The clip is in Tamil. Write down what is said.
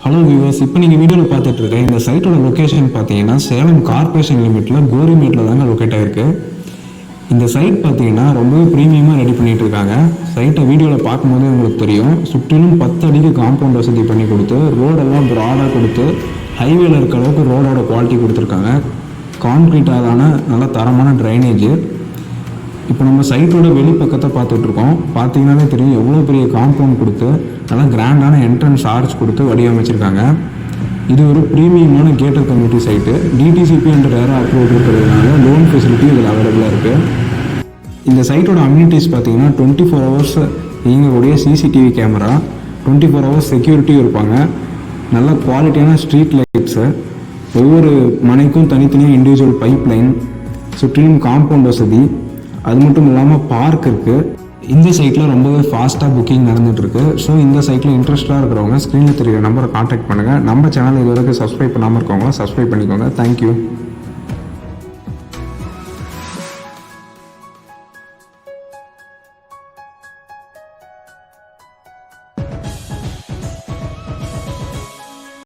ஹலோ வியூவர்ஸ், இப்போ நீங்கள் வீடியோவில் பார்த்துட்டு இருக்க இந்த சைட்டோட லொக்கேஷன் பார்த்தீங்கன்னா சேலம் கார்பரேஷன் லிமிட்டில் கோரிமேட்டில் தாங்க லொக்கேட் ஆகிருக்கு. இந்த சைட் பார்த்தீங்கன்னா ரொம்பவே ப்ரீமியமாக ரெடி பண்ணிகிட்டு இருக்காங்க. சைட்டை வீடியோவில் பார்க்கும்போதே உங்களுக்கு தெரியும். சுற்றிலும் 10 அடிக்கு காம்பவுண்ட் வசதி பண்ணி கொடுத்து ரோடெல்லாம் ப்ராடாக கொடுத்து ஹைவேல இருக்க அளவுக்கு ரோடோட குவாலிட்டி கொடுத்துருக்காங்க. கான்க்ரீட்டான நல்ல தரமான ட்ரைனேஜ். இப்போ நம்ம சைட்டோட வெளிப்பக்கத்தை பார்த்துட்ருக்கோம். பார்த்தீங்கன்னாலே தெரியும் எவ்வளோ பெரிய காம்பவுண்ட் கொடுத்து நல்லா கிராண்டான என்ட்ரன்ஸ் ஆர்ச் கொடுத்து வடிவமைச்சிருக்காங்க. இது ஒரு ப்ரீமியமான கேட்டட் கம்யூனிட்டி சைட்டு. டிடிசிபி என்ற ரேராக அப்ரூவ் இருக்கிறதுனால லோன் ஃபெசிலிட்டி இதில் அவைலபிளாக இருக்குது. இந்த சைட்டோட அம்யூனிட்டிஸ் பார்த்தீங்கன்னா 24 ஹவர்ஸ் இயங்கக்கூடிய சிசிடிவி கேமரா, 24 ஹவர்ஸ் செக்யூரிட்டியும் இருப்பாங்க. நல்ல குவாலிட்டியான ஸ்ட்ரீட் லைட்ஸு, ஒவ்வொரு மனைக்கும் தனித்தனியாக இண்டிவிஜுவல் பைப் லைன், சுற்றிலும் காம்பவுண்ட் வசதி, அது மட்டும் இல்லாமல் பார்க் இருக்குது. இந்த சைட்டில் ரொம்பவே ஃபாஸ்ட்டாக புக்கிங் நடந்துகிட்ருக்கு. ஸோ இந்த சைட்டில் இன்ட்ரெஸ்ட்டாக இருக்கிறவங்க ஸ்க்ரீனில் தெரியுற நம்பரை காண்டாக்ட் பண்ணுங்கள். நம்ம சேனல் இது வரைக்கும் சப்ஸ்கிரைப் பண்ணாமல் இருக்கவங்களா சப்ஸ்கிரைப் பண்ணிக்கோங்க. தேங்க்யூ.